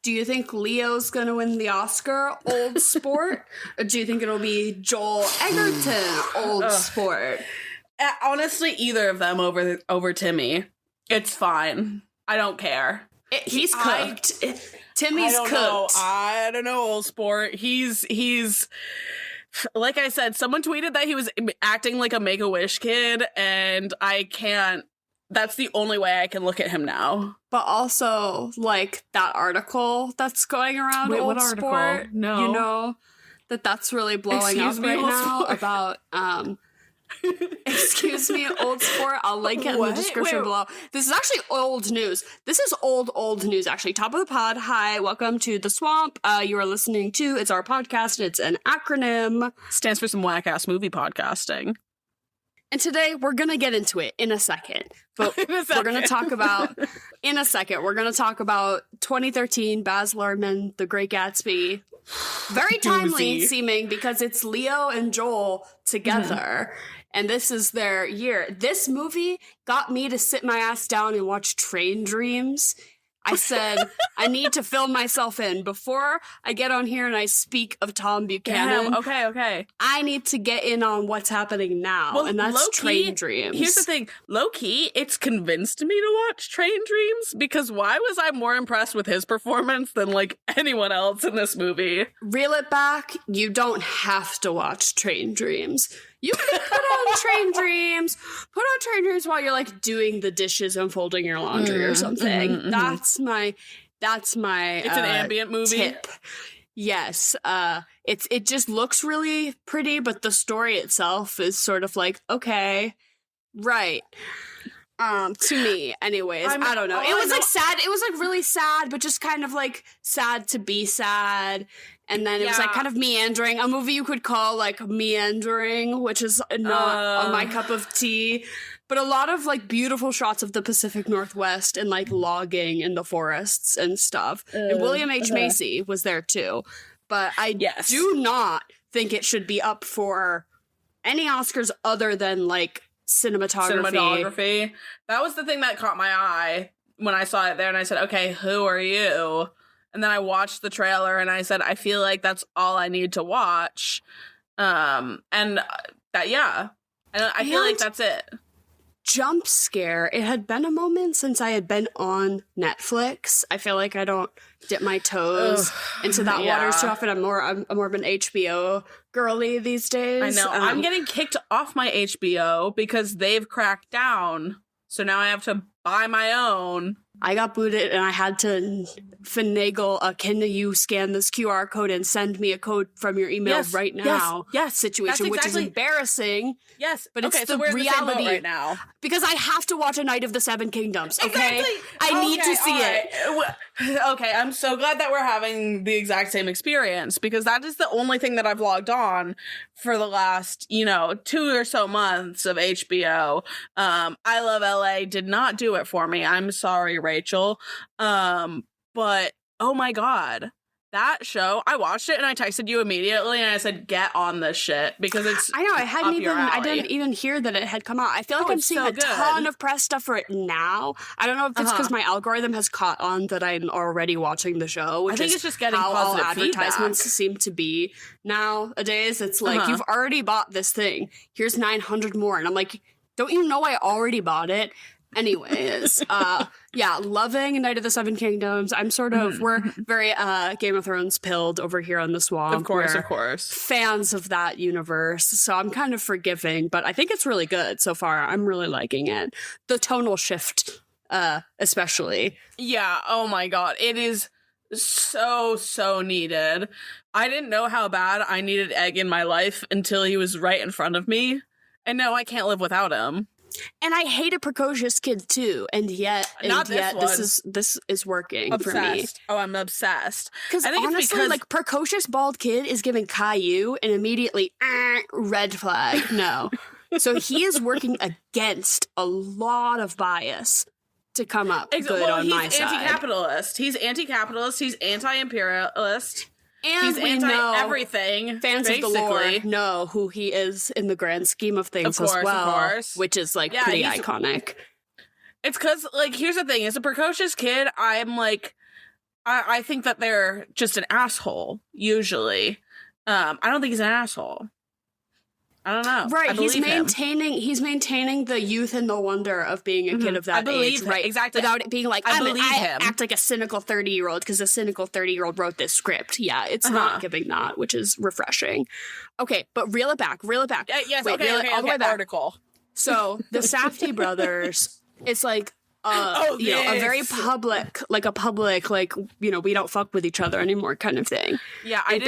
Do you think Leo's going to win the Oscar, Old Sport? Or do you think it'll be Joel Egerton, Old Sport? Honestly, either of them over Timmy. It's fine. I don't care. He's cooked. Timmy's cooked. I don't know, Old Sport. He's like I said, someone tweeted that he was acting like a Make-A-Wish kid, and I can't. That's the only way I can look at him now. But also, like, that article that's going around, Wait, Old what article? Sport. No. You know, that's really blowing up right now about, excuse me, Old Sport. I'll link it in the description below. This is actually old news. This is old news, actually. Top of the pod. Hi, welcome to The Swamp. You are listening to It's Our Podcast. It's an acronym. Stands for some whack-ass movie podcasting. And today, we're going to get into it in a second. But we're going to talk about, in a second, we're going to talk about 2013, Baz Luhrmann, The Great Gatsby. Very timely seeming because it's Leo and Joel together. And this is their year. This movie got me to sit my ass down and watch Train Dreams. I said, I need to fill myself in. Before I get on here and I speak of Tom Buchanan. Okay. I need to get in on what's happening now. Well, and that's Train Dreams. Here's the thing. Low-key, it's convinced me to watch Train Dreams because why was I more impressed with his performance than, like, anyone else in this movie? Reel it back. You don't have to watch Train Dreams. You can put on Train Dreams. Put on Train Dreams while you're like doing the dishes and folding your laundry or something. That's my it's an ambient movie. Tip. Yes. It just looks really pretty, but the story itself is sort of like, okay, right. To me, anyways. I don't know. It was like sad. It was like really sad, but just kind of like sad to be sad. And then it was like kind of meandering. A movie you could call like meandering, which is not my cup of tea. But a lot of like beautiful shots of the Pacific Northwest and like logging in the forests and stuff. And William H. Macy was there too. But I do not think it should be up for any Oscars other than like cinematography. That was the thing that caught my eye when I saw it there. And I said, okay, who are you? And then I watched the trailer and I said, I feel like that's all I need to watch. And I feel like that's it. Jump scare. It had been a moment since I had been on Netflix. I feel like I don't dip my toes into that water too often. I'm more of an HBO girly these days. I know. I'm getting kicked off my HBO because they've cracked down. So now I have to buy my own. I got booted and I had to finagle can you scan this QR code and send me a code from your email right now situation, which is embarrassing. Yes. But it's the we're reality in the same boat right now. Because I have to watch A Night of the Seven Kingdoms, okay? Exactly. I need to see it. Okay, I'm so glad that we're having the exact same experience because that is the only thing that I've logged on for the last, 2 or so months of HBO. I Love LA did not do it for me. I'm sorry, Rachel. But oh my God, that show, I watched it and I texted you immediately and I said, get on this shit because it's I know, I didn't even hear that it had come out. I feel like I'm seeing a ton of press stuff for it now. I don't know if it's because my algorithm has caught on that I'm already watching the show, which I think it's just getting how all advertisements seem to be nowadays. It's like, you've already bought this thing. Here's 900 more. And I'm like, don't you know I already bought it? Anyways, loving Night of the Seven Kingdoms. I'm sort of, we're very Game of Thrones pilled over here on the Swamp. Of course. Fans of that universe. So I'm kind of forgiving, but I think it's really good so far. I'm really liking it. The tonal shift, especially. Yeah, oh my God. It is so needed. I didn't know how bad I needed Egg in my life until he was right in front of me. And now I can't live without him. And I hate a precocious kid too, and yet this is working for me. Oh, I'm obsessed. Because honestly, like precocious bald kid is giving Caillou and immediately red flag. No, so he is working against a lot of bias to come up good on my side. He's anti-capitalist. He's anti-imperialist. And he's anti-everything. Fans of the lore know who he is in the grand scheme of things as well, which is like pretty iconic. It's because, like, here's the thing: as a precocious kid, I'm like, I think that they're just an asshole, usually. I don't think he's an asshole. I don't know. Right, he's maintaining the youth and the wonder of being a kid of that age, right? Exactly. Without it being like, I act like a cynical 30-year-old because a cynical 30-year-old wrote this script. Yeah, it's not giving that, which is refreshing. Okay, but reel it back. Yes, Wait, okay, all the way back. Article. So the Safdie brothers, it's like, a very public, like, we don't fuck with each other anymore kind of thing. Yeah, I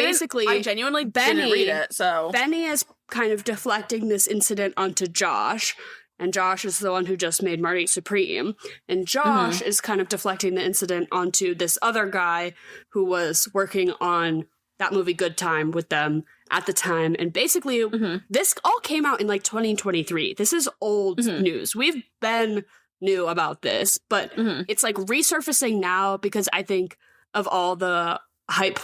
genuinely didn't read it, so. Benny is kind of deflecting this incident onto Josh, and Josh is the one who just made Marty Supreme, and Josh is kind of deflecting the incident onto this other guy who was working on that movie Good Time with them at the time, and basically this all came out in like 2023. This is old news. We've been new about this, but it's like resurfacing now because I think of all the hype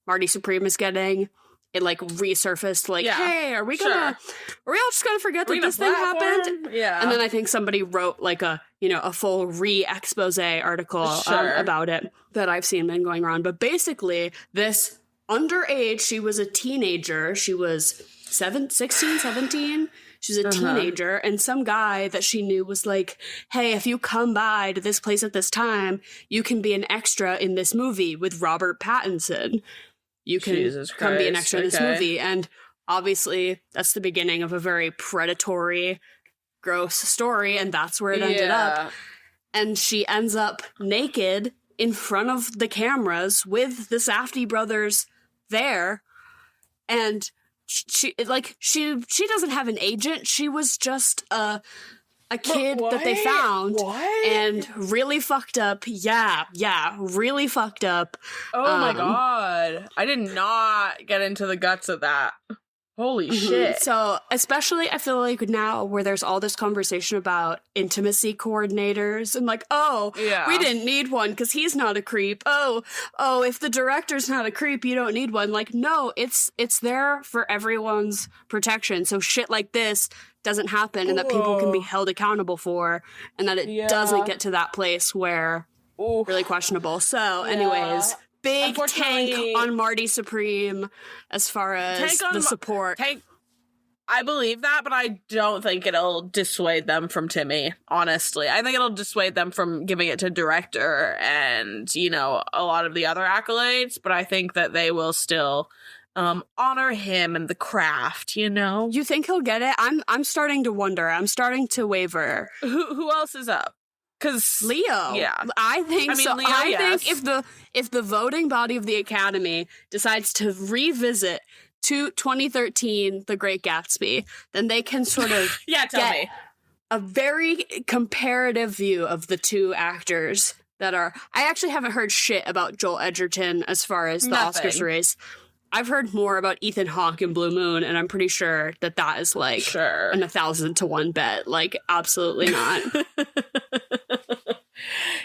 Marty Supreme is getting, it like resurfaced like, hey, are we all just gonna forget that this thing happened? Yeah. And then I think somebody wrote like a full re-expose article about it that I've seen been going around. But basically this underage, she was a teenager, she was 16, 17. She was a teenager, and some guy that she knew was like, hey, if you come by to this place at this time, you can be an extra in this movie with Robert Pattinson. You can come be an extra in this movie. And obviously, that's the beginning of a very predatory, gross story, and that's where it ended up. And she ends up naked in front of the cameras with the Safdie brothers there, and she doesn't have an agent. She was just a kid that they found and really fucked up. Yeah, really fucked up. Oh my god. I did not get into the guts of that. Holy shit. So, especially I feel like now where there's all this conversation about intimacy coordinators and like, we didn't need one because he's not a creep. Oh, if the director's not a creep, you don't need one. Like, no, it's there for everyone's protection. So shit like this doesn't happen and that people can be held accountable for, and that it doesn't get to that place where really questionable. So anyways, big tank on Marty Supreme as far as the support. I believe that, but I don't think it'll dissuade them from Timmy, honestly. I think it'll dissuade them from giving it to director and, a lot of the other accolades, but I think that they will still honor him and the craft, You think he'll get it? I'm starting to wonder. I'm starting to waver. Who else is up? Because Leo, I think so. Leo, I think if the voting body of the Academy decides to revisit to 2013, The Great Gatsby, then they can sort of get a very comparative view of the two actors that are. I actually haven't heard shit about Joel Edgerton as far as the Oscars race. I've heard more about Ethan Hawke and Blue Moon, and I'm pretty sure that is like an 1,000 to 1 bet. Like, absolutely not.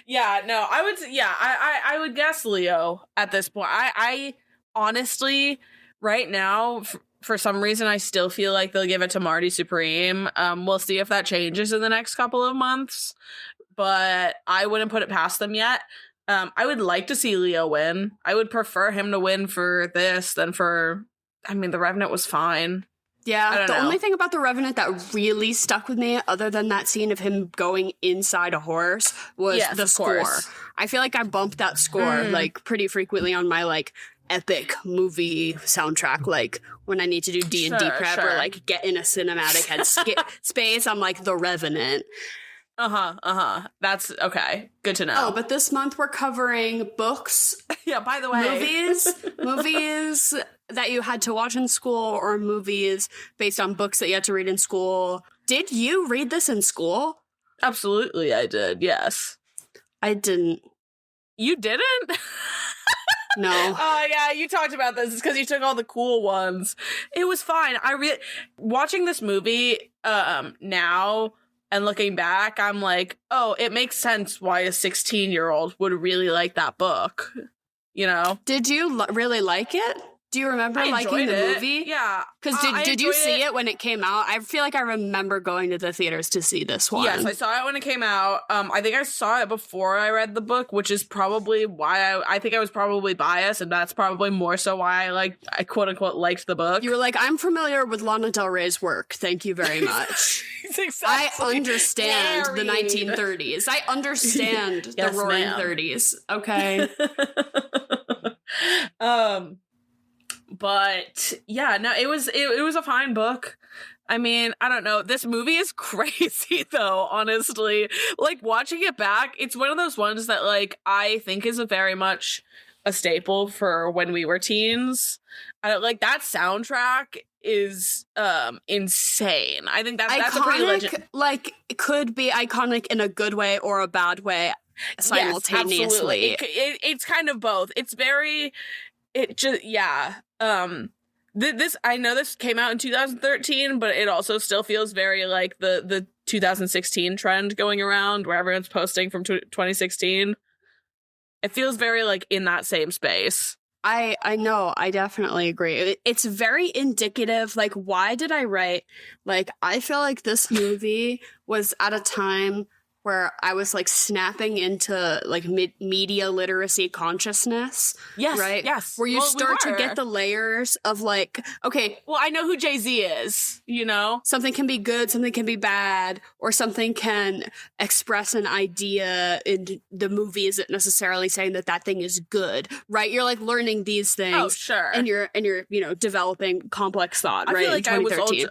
I would guess Leo at this point. I honestly, right now, for some reason, I still feel like they'll give it to Marty Supreme. We'll see if that changes in the next couple of months, but I wouldn't put it past them yet. I would like to see Leo win. I would prefer him to win for this than for, The Revenant was fine. Yeah, the only thing about The Revenant that really stuck with me, other than that scene of him going inside a horse, was the score. I feel like I bumped that score like pretty frequently on my like epic movie soundtrack, like when I need to do D&D prep or like get in a cinematic head space. I'm like The Revenant. That's okay. Good to know. Oh, but this month we're covering books. Yeah, by the way. Movies that you had to watch in school, or movies based on books that you had to read in school. Did you read this in school? Absolutely, I did, yes. I didn't. You didn't? No. Oh, yeah, you talked about this. It's because you took all the cool ones. It was fine. Watching this movie now and looking back, I'm like, oh, it makes sense why a 16-year-old would really like that book. Did you really like it? Do you remember liking the movie? Yeah. Because did you see it when it came out? I feel like I remember going to the theaters to see this one. Yes, I saw it when it came out. I think I saw it before I read the book, which is probably why I think I was probably biased, and that's probably more so why I quote unquote liked the book. You were like, I'm familiar with Lana Del Rey's work. Thank you very much. Exactly. I understand the 1930s. I understand the Roaring 30s. Okay. But yeah, no, it was a fine book. I mean, I don't know. This movie is crazy though, honestly. Like watching it back, it's one of those ones that like I think is a very much a staple for when we were teens. Like that soundtrack is insane. I think that's iconic, a pretty legend. Like it could be iconic in a good way or a bad way simultaneously. Yes, it's kind of both. It's very this I know this came out in 2013, but it also still feels very like the 2016 trend going around where everyone's posting from 2016. It feels very like in that same space. I know, I definitely agree. It's very indicative. Like, why did I write? Like, I feel like this movie was at a time where I was like snapping into like media literacy consciousness. Yes. Right? Yes. Where you start to get the layers of like, okay. Well, I know who Jay-Z is, you know? Something can be good, something can be bad, or something can express an idea in the movie isn't necessarily saying that thing is good, right? You're like learning these things. Oh, sure. And you're, you know, developing complex thought, right? I feel like in 2013.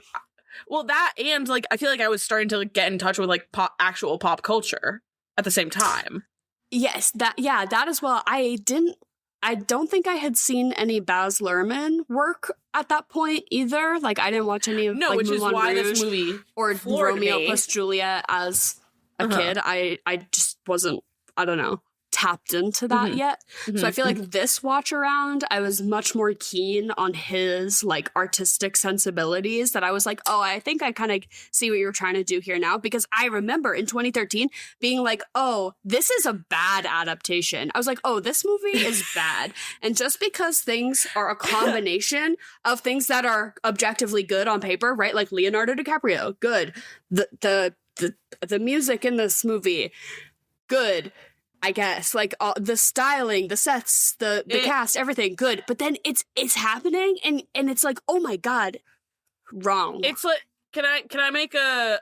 Well, that and like I feel like I was starting to like, get in touch with like actual pop culture at the same time. Yes, that as well. I don't think I had seen any Baz Luhrmann work at that point either. Like I didn't watch any of which Moulin is why Rouge this movie or Romeo plus Juliet as a kid. I just wasn't, I don't know, tapped into that yet. So I feel like this watch around, I was much more keen on his like artistic sensibilities that I was like, oh, I think I kind of see what you're trying to do here now. Because I remember in 2013 being like, oh, this is a bad adaptation. I was like, oh, this movie is bad. And just because things are a combination of things that are objectively good on paper, right? Like Leonardo DiCaprio, good. The music in this movie, good. I guess like the styling, the sets, the cast, everything good. But then it's happening and it's like, oh my God, wrong. It's like, can I make a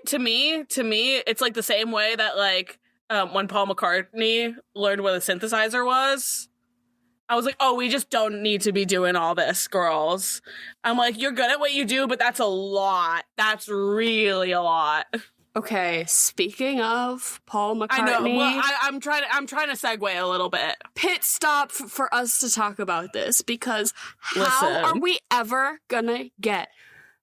to me it's like the same way that like when Paul McCartney learned what a synthesizer was. I was like, oh, we just don't need to be doing all this, girls. I'm like, you're good at what you do, but that's a lot. That's really a lot. Okay, speaking of Paul McCartney, I know. Well, I'm trying to segue a little bit. Pit stop for us to talk about this because how are we ever gonna get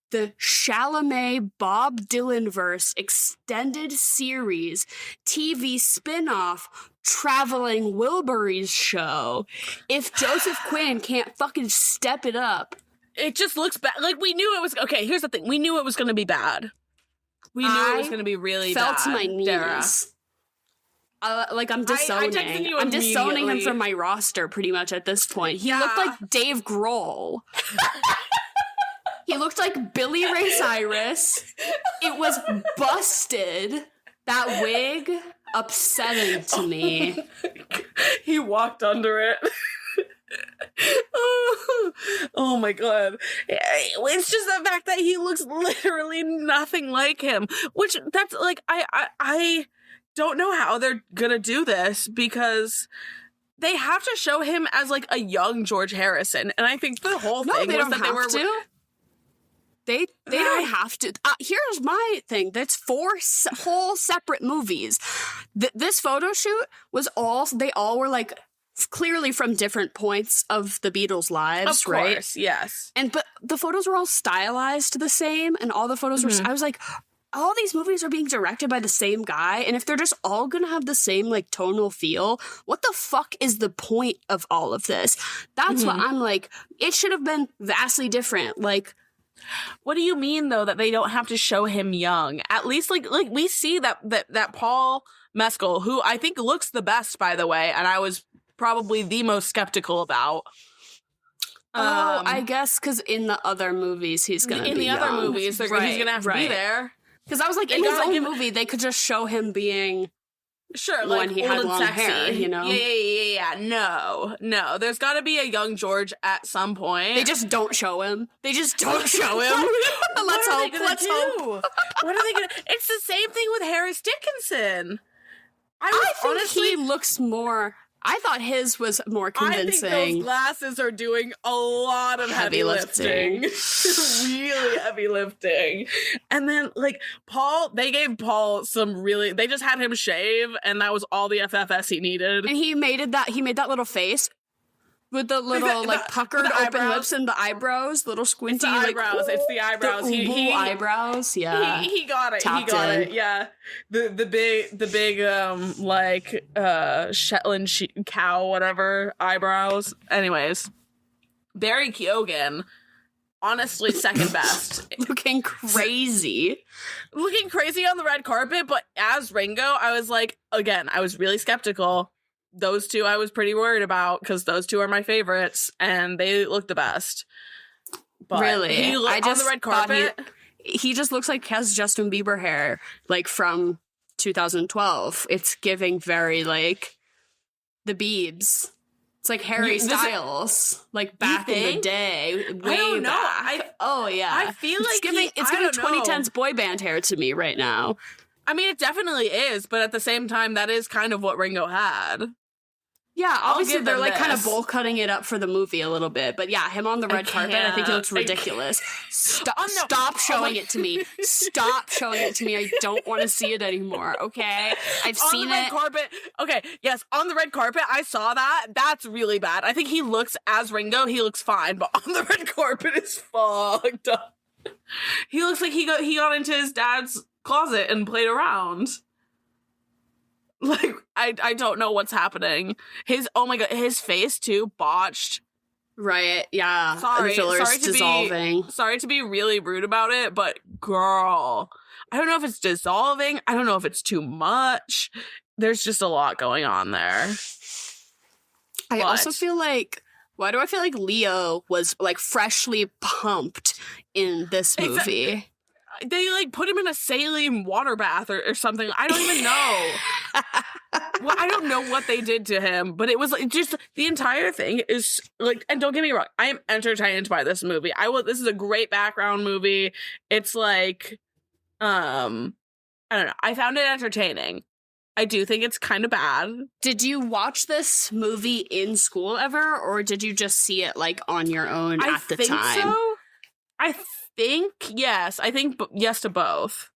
the Chalamet Bob Dylan verse extended series TV spinoff Traveling Wilburys show if Joseph Quinn can't fucking step it up? It just looks bad. Like we knew it was okay. Here's the thing: we knew it was gonna be bad. We knew it was going to be really bad. Fell to my knees. Like I'm disowning. I'm disowning him from my roster pretty much at this point. He looked like Dave Grohl. He looked like Billy Ray Cyrus. It was busted. That wig upsetting to me. He walked under it. Oh my God. It's just the fact that he looks literally nothing like him, which that's like I don't know how they're gonna do this because they have to show him as like a young George Harrison, and I think the whole thing was that they were They don't have to. Here's my thing. That's 4 whole separate movies. This photo shoot was they all were like clearly from different points of the Beatles' lives, right? Of course, yes. But the photos were all stylized the same, and all the photos were. I was like, all these movies are being directed by the same guy, and if they're just all gonna have the same like tonal feel, what the fuck is the point of all of this? That's what I'm like. It should have been vastly different. Like, what do you mean though that they don't have to show him young? At least like we see that Paul Mescal, who I think looks the best, by the way, and I was probably the most skeptical about. I guess because in the other movies he's gonna be in the young. other movies he's gonna have to be there. Because I was like, in his own movie, they could just show him being sure, like when he old had and long sexy. hair, you know? Yeah. No. There's got to be a young George at some point. They just don't show him. Let's hope. Let's hope. What are they gonna? It's the same thing with Harris Dickinson. I think he looks more. I thought his was more convincing. I think those glasses are doing a lot of heavy lifting. Really heavy lifting. And then, like, they gave Paul they just had him shave, and that was all the FFS he needed. And he made that little face with the little, puckered open lips and the eyebrows, little squinty, it's the eyebrows. He eyebrows, yeah. He got it. Tapped in. Yeah. The big Shetland cow, whatever, eyebrows. Anyways, Barry Keoghan, honestly, second best. Looking crazy on the red carpet, but as Ringo, I was like, again, I was really skeptical. Those two I was pretty worried about because those two are my favorites and they look the best. But really? On the red carpet. He just looks like he has Justin Bieber hair, like from 2012. It's giving very like the Biebs. It's like Harry Styles, like back in the day, way back. Oh yeah, I feel like it's giving 2010s boy band hair to me right now. I mean, it definitely is, but at the same time, that is kind of what Ringo had. Yeah, obviously they're like kind of bowl cutting it up for the movie a little bit, but yeah, him on the red carpet, I think he looks ridiculous. Stop showing it to me. Stop showing it to me. I don't want to see it anymore. Okay, I've seen it. On the red carpet. Okay, yes, on the red carpet, I saw that. That's really bad. I think he looks as Ringo. He looks fine, but on the red carpet, it's fucked up. He looks like he got into his dad's closet and played around. Like, I don't know what's happening. Oh my god, his face too, botched. Right, yeah. Sorry dissolving. Sorry to be really rude about it, but girl, I don't know if it's dissolving. I don't know if it's too much. There's just a lot going on there. I also feel like, why do I feel like Leo was like freshly pumped in this movie? They like put him in a saline water bath or something. I don't even know. Well, I don't know what they did to him, but it was like just the entire thing is like, and don't get me wrong, I am entertained by this movie. This is a great background movie. It's like, I don't know. I found it entertaining. I do think it's kind of bad. Did you watch this movie in school ever, or did you just see it like on your own at the time? So. I think yes. I think yes to both.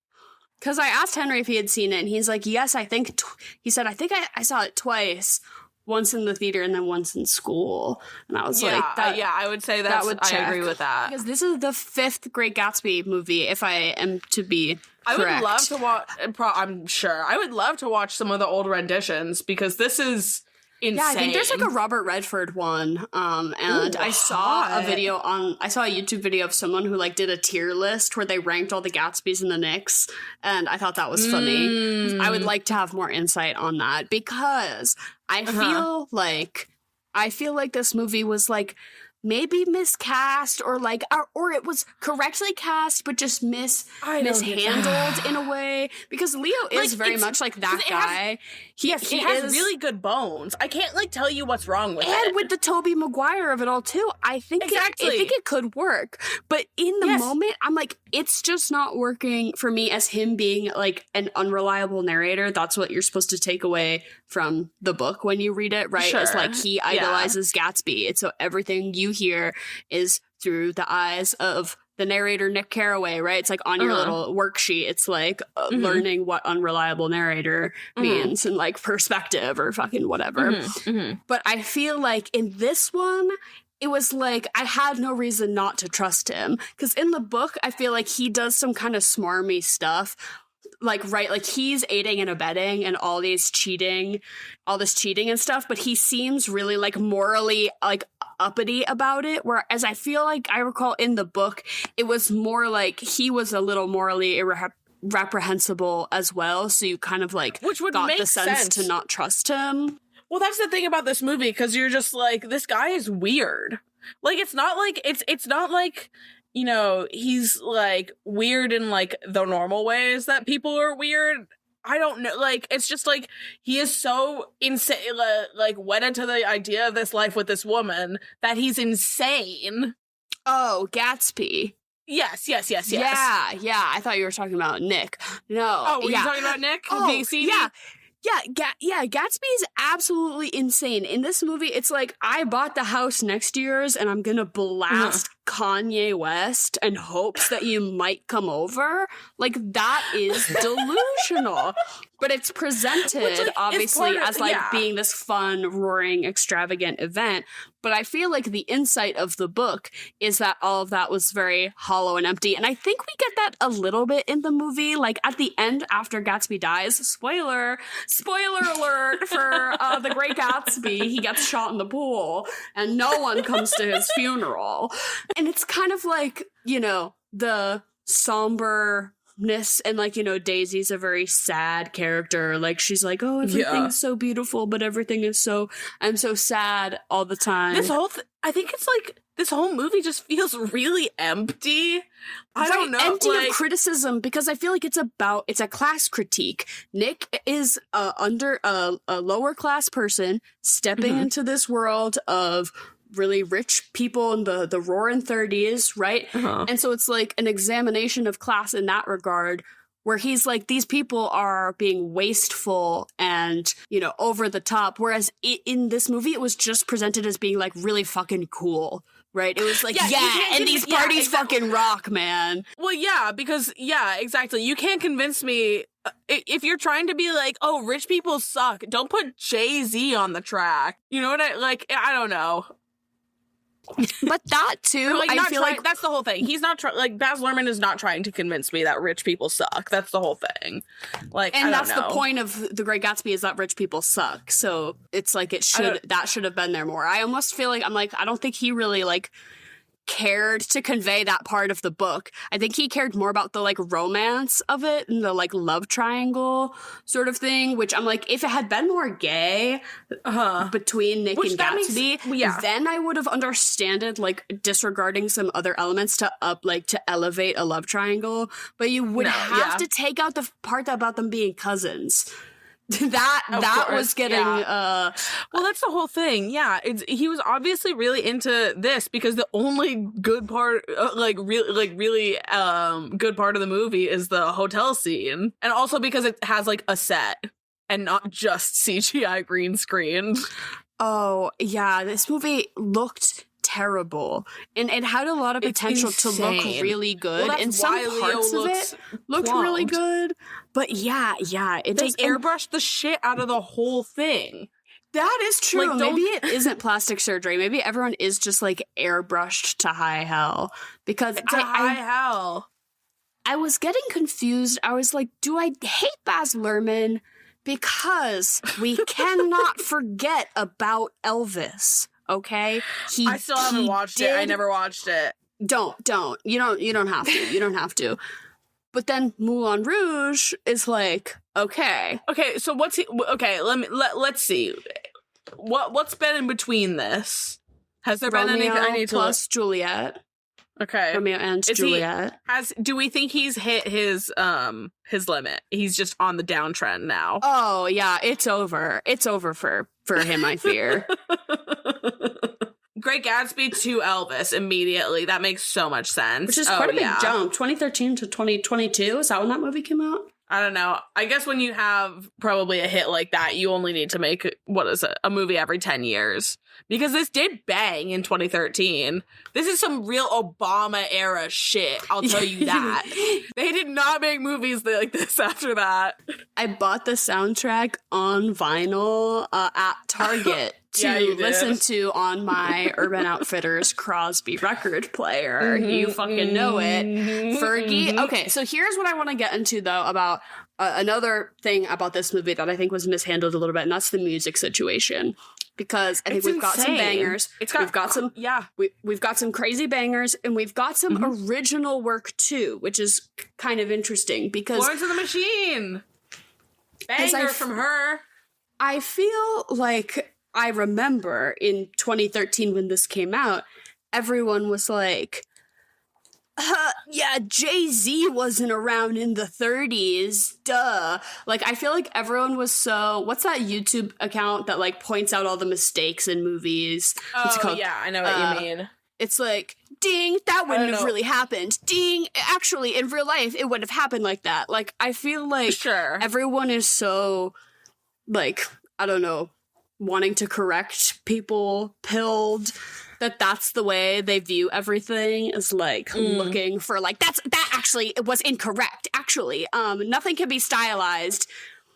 Because I asked Henry if he had seen it, and he's like, yes, I think... he said, I think I saw it twice. Once in the theater and then once in school. And I was like... I would say that would check. I agree with that. Because this is the 5th Great Gatsby movie, if I am to be correct. I would love to watch... I'm sure. I would love to watch some of the old renditions, because this is... insane. Yeah, I think there's like a Robert Redford one. And I saw a YouTube video of someone who like did a tier list where they ranked all the Gatsbys and the Nicks, and I thought that was funny. I would like to have more insight on that, because I feel like this movie was like maybe miscast, or like, or it was correctly cast but just mishandled in a way, because Leo is very much like that guy. He has really good bones. I can't like tell you what's wrong with it. And with the Tobey Maguire of it all too, I think it could work. But in the moment, I'm like, it's just not working for me as him being like an unreliable narrator. That's what you're supposed to take away from the book when you read it, right? Sure. It's like he idolizes Gatsby. It's so everything you hear is through the eyes of the narrator, Nick Carraway, right? It's like on your little worksheet, it's like learning what unreliable narrator means, and like perspective or fucking whatever. But I feel like in this one, it was like I had no reason not to trust him, because in the book, I feel like he does some kind of smarmy stuff. Like he's aiding and abetting and all this cheating and stuff, but he seems really like morally like uppity about it, whereas I feel like I recall in the book it was more like he was a little morally reprehensible as well, so you kind of like which would got make the sense to not trust him. Well, that's the thing about this movie, because you're just like, this guy is weird. Like, it's not like, you know, he's like weird in like the normal ways that people are weird. I don't know. Like, it's just like, he is so insane, like wedded to the idea of this life with this woman that he's insane. Oh, Gatsby. Yes. Yeah. I thought you were talking about Nick. No. Oh, were you talking about Nick? Oh, yeah. Gatsby is absolutely insane. In this movie, it's like, I bought the house next to yours and I'm gonna blast Kanye West in hopes that you might come over. Like, that is delusional. But it's presented, obviously, as being this fun, roaring, extravagant event. But I feel like the insight of the book is that all of that was very hollow and empty. And I think we get that a little bit in the movie. Like, at the end, after Gatsby dies, spoiler alert for The Great Gatsby, he gets shot in the pool and no one comes to his funeral. And it's kind of like, you know, the somberness, and like, you know, Daisy's a very sad character. Like, she's like, oh, everything's so beautiful, but everything is so, I'm so sad all the time. This whole I think it's like, this whole movie just feels really empty. I don't know. Empty of criticism, because I feel like it's a class critique. Nick is under a lower class person stepping into this world of really rich people in the roaring 30s, right? And so it's like an examination of class in that regard, where he's like, these people are being wasteful and, you know, over the top. Whereas in this movie, it was just presented as being like really fucking cool, right? It was like, and these parties fucking rock, man. Well, yeah, because, exactly. You can't convince me. If you're trying to be like, oh, rich people suck, don't put Jay-Z on the track. You know what I don't know. But that too, like, I feel like that's the whole thing. He's not like, Baz Luhrmann is not trying to convince me that rich people suck. That's the whole thing. Like, and that's the point of The Great Gatsby, is that rich people suck. So it's like, that should have been there more. I almost feel like I don't think he really like cared to convey that part of the book. I think he cared more about the like romance of it and the like love triangle sort of thing, which I'm like, if it had been more gay between Nick and Gatsby, then I would have understood like disregarding some other elements to elevate a love triangle. But you would have to take out the part about them being cousins. That was getting well, that's the whole thing. He was obviously really into this, because the only good part really good part of the movie is the hotel scene, and also because it has like a set and not just CGI green screen. Oh yeah, this movie looked terrible, and it had a lot of potential to look really good, and some parts of it looked really good, but they airbrushed the shit out of the whole thing. That is true. Like, maybe it isn't plastic surgery. Maybe everyone is just like airbrushed to high hell, because I was getting confused. I was like, do I hate Baz Luhrmann because we cannot forget about Elvis? Okay, I still haven't watched it. I never watched it. Don't. You don't have to. You don't have to. But then Moulin Rouge is like, okay. So let's see. What's been in between this? Has there been anything I need to plus Juliet? Okay. Romeo and Juliet. Do we think he's hit his limit? He's just on the downtrend now. Oh yeah, it's over. It's over for him, I fear. Great Gatsby to Elvis immediately. That makes so much sense. Which is quite a big jump. 2013 to 2022. Is that when that movie came out? I don't know. I guess when you have probably a hit like that, you only need to make, a movie every 10 years. Because this did bang in 2013. This is some real Obama era shit, I'll tell you that. They did not make movies like this after that. I bought the soundtrack on vinyl at Target to listen to on my Urban Outfitters Crosby record player. You fucking know it. Fergie. Okay, so here's what I want to get into, though, about another thing about this movie that I think was mishandled a little bit, and that's the music situation. Because I think we've got some bangers. We've got some crazy bangers, and we've got some original work too, which is kind of interesting because Florence and the Machine. Banger from her. I feel like I remember in 2013 when this came out, everyone was like, yeah, Jay-Z wasn't around in the 30s, duh. Like, I feel like everyone was so... What's that YouTube account that, like, points out all the mistakes in movies? What's it called? Yeah, I know what you mean. It's like, ding, that wouldn't have really happened. Ding, actually, in real life, it wouldn't have happened like that. Like, I feel like everyone is so, like, I don't know, wanting to correct people, pilled... that's the way they view everything, is like looking for like that actually it was incorrect. Actually, nothing can be stylized.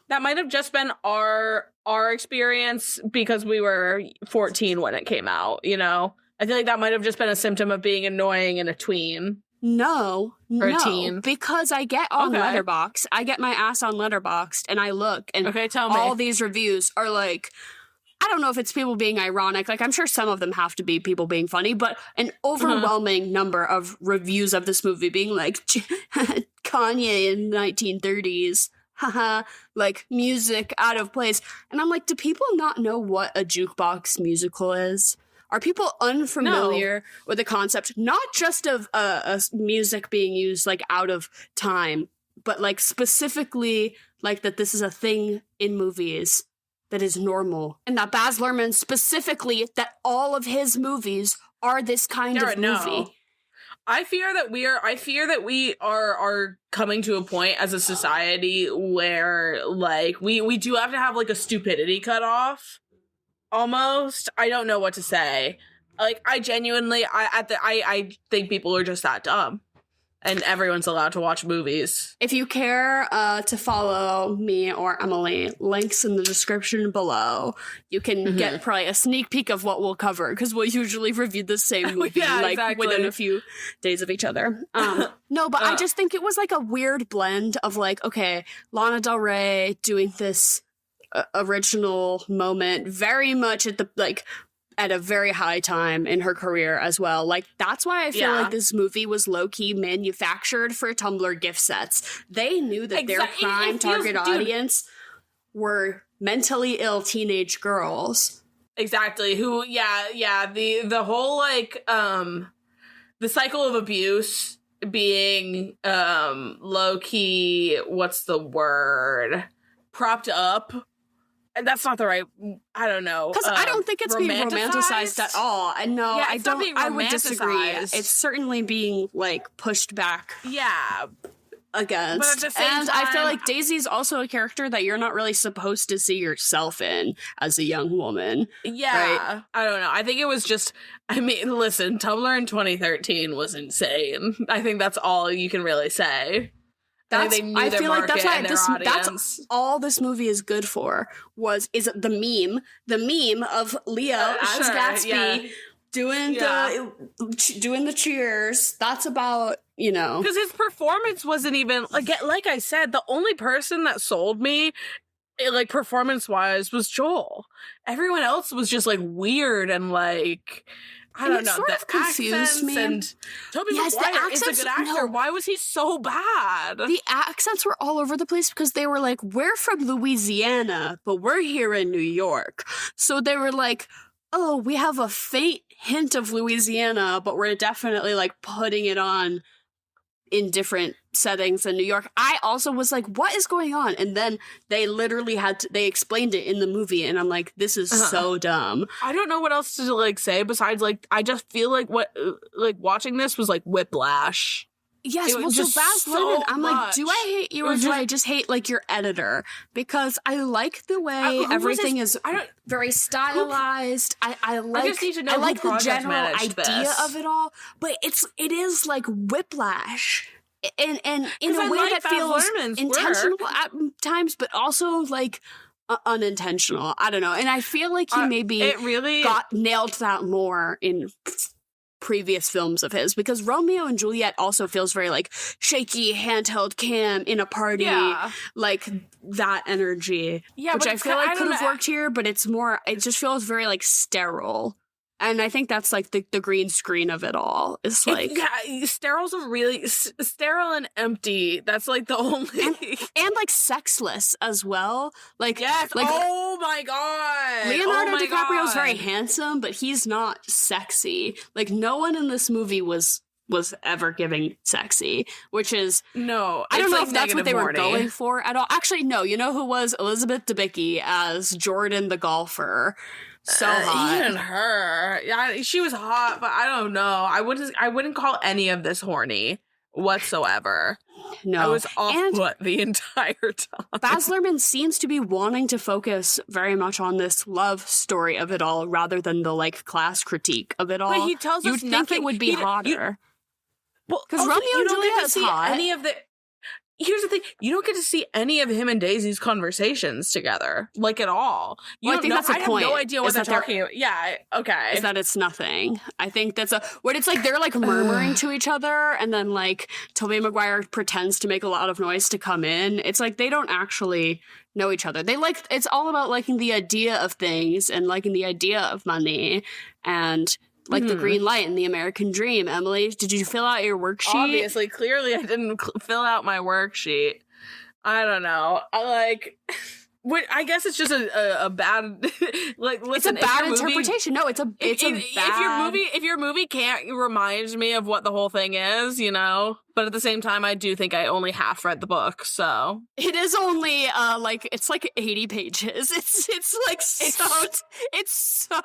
That might have just been our experience because we were 14 when it came out, you know? I feel like that might have just been a symptom of being annoying in a tween. No, a teen. Because I get on Letterboxd. I get my ass on Letterboxd and I look and tell me. All these reviews are like, I don't know if it's people being ironic. Like, I'm sure some of them have to be people being funny, but an overwhelming number of reviews of this movie being like, Kanye in the 1930s, haha, like, music out of place. And I'm like, do people not know what a jukebox musical is? Are people unfamiliar with the concept, not just of music being used, like, out of time, but, like, specifically, like, that this is a thing in movies that is normal, and that Baz Luhrmann specifically, that all of his movies are this kind of movie. I fear that we are coming to a point as a society where like we do have to have like a stupidity cutoff. Almost, I don't know what to say. Like, I genuinely, I think people are just that dumb. And everyone's allowed to watch movies. If you care to follow me or Emily, links in the description below. You can get probably a sneak peek of what we'll cover, because we'll usually review the same movie within a few days of each other. No, but I just think it was like a weird blend of like, okay, Lana Del Rey doing this original moment very much at the like... at a very high time in her career as well. Like, that's why I feel like this movie was low-key manufactured for Tumblr gift sets. They knew that their prime target audience were mentally ill teenage girls. Exactly. Who, the whole, like, the cycle of abuse being, low-key, what's the word? Propped up. And that's not the right, I don't know. Because I don't think it's being romanticized at all. And no, I don't, I would disagree. It's certainly being, like, pushed back. Yeah. Against. But at the same time, I feel like Daisy's also a character that you're not really supposed to see yourself in as a young woman. Yeah. Right? I don't know. I think it was just, I mean, listen, Tumblr in 2013 was insane. I think that's all you can really say. I feel like that's why that's all this movie is good for. Is the meme of Leo as Gatsby doing the cheers. That's about, you know, because his performance wasn't even like I said, the only person that sold me, like, performance wise, was Joel. Everyone else was just like weird and like, I don't know. Sort of confused me. And Tobey Maguire is a good actor. No. Why was he so bad? The accents were all over the place because they were like, we're from Louisiana, but we're here in New York. So they were like, oh, we have a faint hint of Louisiana, but we're definitely like putting it on in different settings in New York. I also was like, what is going on? And then they literally they explained it in the movie, and I'm like, this is so dumb. I don't know what else to like say besides like, I just feel like watching this was like whiplash. Yes, well, so Baz Luhrmann, I'm like, do I hate you or do I just hate, like, your editor? Because I like the way everything is very stylized. I like the general idea of it all, but it is like whiplash. And in a way that feels intentional at times, but also, like, unintentional. I don't know. And I feel like he maybe nailed that more in previous films of his, because Romeo and Juliet also feels very like shaky handheld cam in a party, like that energy, which I feel like could have worked here, but it just feels very like sterile. And I think that's like the green screen of it all. It's like sterile's a really sterile and empty. That's like the only and like sexless as well. Like, yes. like, oh my god. Leonardo DiCaprio's very handsome, but he's not sexy. Like, no one in this movie was ever giving sexy, which is no. I don't know if that's what they were going for at all. Actually, no. You know who was Elizabeth Debicki as Jordan the golfer? So hot. Even her, yeah, she was hot, but I don't know. I wouldn't call any of this horny whatsoever. No, I was off put the entire time. Baz Luhrmann seems to be wanting to focus very much on this love story of it all, rather than the like class critique of it all. But he tells us you'd think it would be hotter. Because Romeo and Juliet is hot. Any of the Here's the thing: you don't get to see any of him and Daisy's conversations together, like at all. I think that's the point. I have no idea what they're talking about. Yeah, okay. Is that it's nothing. I think that's what it's like. They're like murmuring to each other, and then like Tobey Maguire pretends to make a lot of noise to come in. It's like they don't actually know each other. They like it's all about liking the idea of things and liking the idea of money and. Like the green light and the American dream. Emily, did you fill out your worksheet? Obviously, clearly I didn't fill out my worksheet. I don't know. I guess it's just a bad like. Listen, it's a bad interpretation. No, it's a bad. If your movie can't remind me of what the whole thing is, you know. But at the same time, I do think I only half read the book, so it is only it's like 80 pages. It's like it's so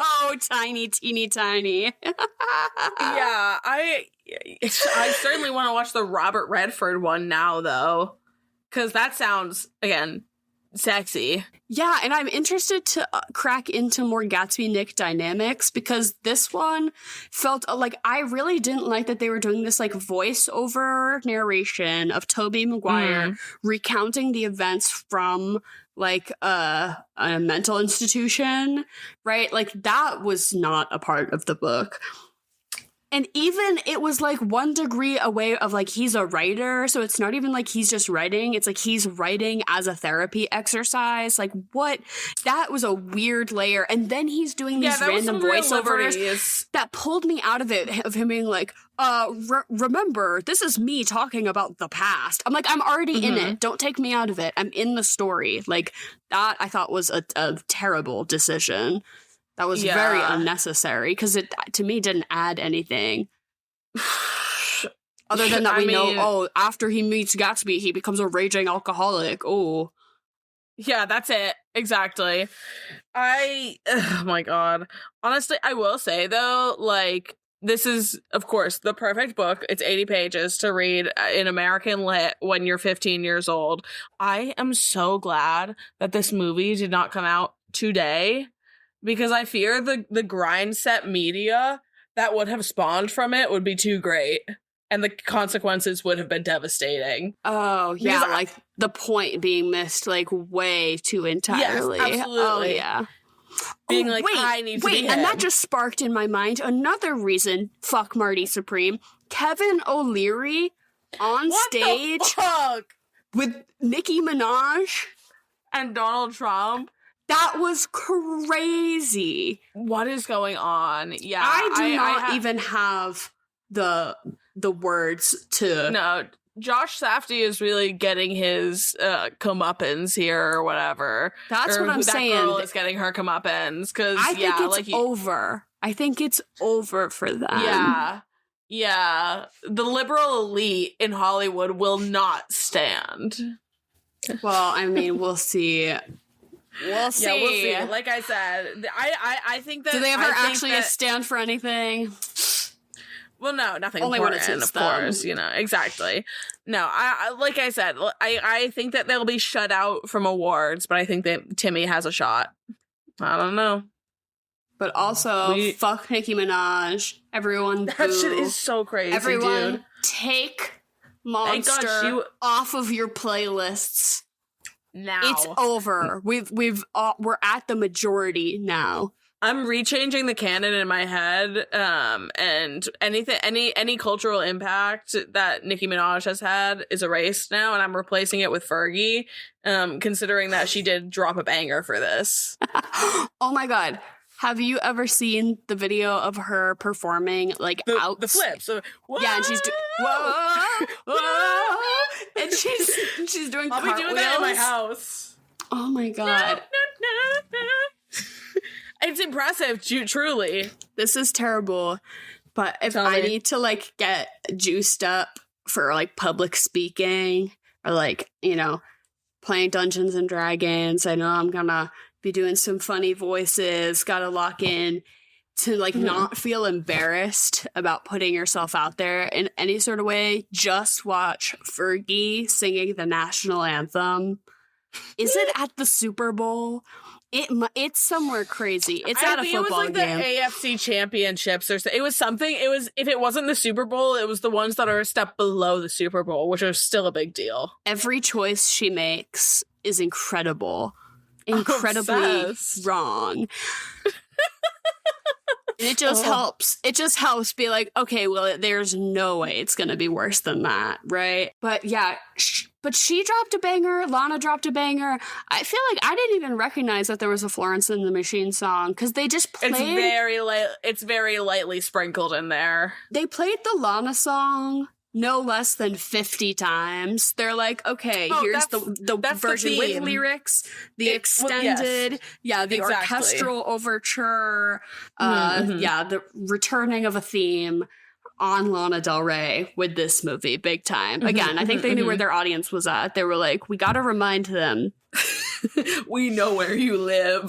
tiny, teeny tiny. Yeah, I certainly want to watch the Robert Redford one now, though, because that sounds again. Sexy. Yeah, and I'm interested to crack into more Gatsby Nick dynamics because this one felt like I really didn't like that they were doing this like voiceover narration of Tobey Maguire recounting the events from like a mental institution, right? Like that was not a part of the book. And even it was like 1 degree away of like he's a writer, so it's not even like he's just writing. It's like he's writing as a therapy exercise. Like what? That was a weird layer. And then he's doing these random voiceovers that pulled me out of it, of him being like, remember, this is me talking about the past. I'm like, I'm already in it. Don't take me out of it. I'm in the story. Like that I thought was a terrible decision. That was very unnecessary because it, to me, didn't add anything. Other than that, know, after he meets Gatsby, he becomes a raging alcoholic. Oh. Yeah, that's it. Exactly. Oh my God. Honestly, I will say, though, like, this is, of course, the perfect book. It's 80 pages to read in American Lit when you're 15 years old. I am so glad that this movie did not come out today. Because I fear the grind set media that would have spawned from it would be too great. And the consequences would have been devastating. Oh, yeah. Like the point being missed like way too entirely. Yes, absolutely. Oh, yeah. Being I need to be him. And that just sparked in my mind another reason, fuck Marty Supreme. Kevin O'Leary on stage with Nicki Minaj and Donald Trump. That was crazy. What is going on? Yeah. I do not even have the words to... No, Josh Safdie is really getting his comeuppance here or whatever. That's what I'm saying. That girl is getting her comeuppance. Because I think it's over. I think it's over for them. Yeah. Yeah. The liberal elite in Hollywood will not stand. Well, I mean, we'll see... We'll see. Yeah, we'll see. Like I said, I think that... Do they ever actually stand for anything? Well, no, nothing Only important, when it's of course, you know, exactly. No, I like I said, I think that they'll be shut out from awards, but I think that Timmy has a shot. I don't know. But also, fuck Nicki Minaj. Everyone That shit is so crazy, Everyone, dude. Take Monster off of your playlists. Now it's over. We're at the majority now. I'm rechanging the canon in my head, and any cultural impact that Nicki Minaj has had is erased now, and I'm replacing it with Fergie, considering that she did drop a banger for this. Oh my God. Have you ever seen the video of her performing like the flips? Whoa, yeah, and she's whoa, whoa, and she's doing. I'll be doing that in my house. Oh my God! impressive, truly. This is terrible. But if I need to, like, get juiced up for, like, public speaking or, like, you know, playing Dungeons and Dragons, I know I'm gonna be doing some funny voices, gotta lock in to, like, not feel embarrassed about putting yourself out there in any sort of way. Just watch Fergie singing the national anthem. Is it at the Super Bowl? It's somewhere crazy. It's at a football game. It was like the AFC Championships or so. It was something. It was, if it wasn't the Super Bowl, it was the ones that are a step below the Super Bowl, which are still a big deal. Every choice she makes is incredible. Incredibly wrong. And it just helps. It just helps be like, okay, well, there's no way it's going to be worse than that, right? But yeah, but she dropped a banger. Lana dropped a banger. I feel like I didn't even recognize that there was a Florence and the Machine song because they just played. It's very lightly sprinkled in there. They played the Lana song no less than 50 times. They're like, okay, here's the version with lyrics, the extended, the orchestral overture, the returning of a theme on Lana Del Rey with this movie, big time. Again, I think they knew where their audience was at. They were like, we gotta remind them. We know where you live.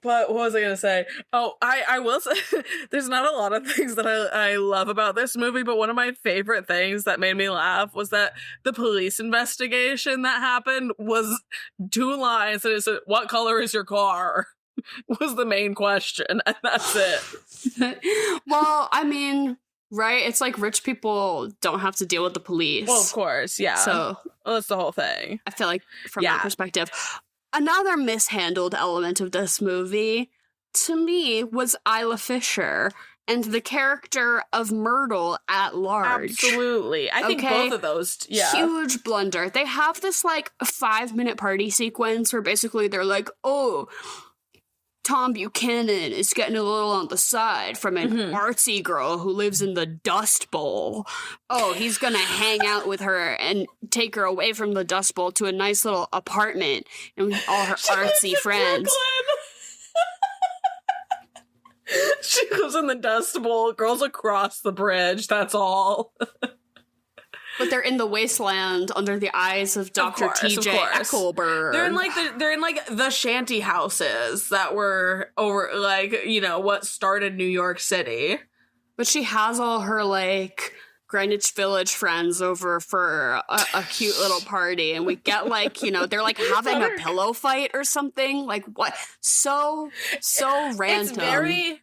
But what was I gonna say? Oh, I will say there's not a lot of things that I love about this movie, but one of my favorite things that made me laugh was that the police investigation that happened was 2 lines, and it said, "What color is your car?" was the main question, and that's it. Well, I mean, right? It's like rich people don't have to deal with the police. Well, of course, yeah. So that's the whole thing. I feel like from that perspective. Another mishandled element of this movie, to me, was Isla Fisher and the character of Myrtle at large. Absolutely. I think both of those, huge blunder. They have this, like, 5-minute party sequence where basically they're like, oh, Tom Buchanan is getting a little on the side from an artsy girl who lives in the Dust Bowl. Oh, he's gonna hang out with her and take her away from the Dust Bowl to a nice little apartment and with all her artsy friends. She lives in the Dust Bowl. Girls across the bridge, that's all. But they're in the wasteland under the eyes of Dr. T.J. Eckelberg. They're in the shanty houses that were over, like, you know, what started New York City. But she has all her, like, Greenwich Village friends over for a cute little party, and we get, like, you know, they're, like, having a pillow fight or something. Like, what? So random.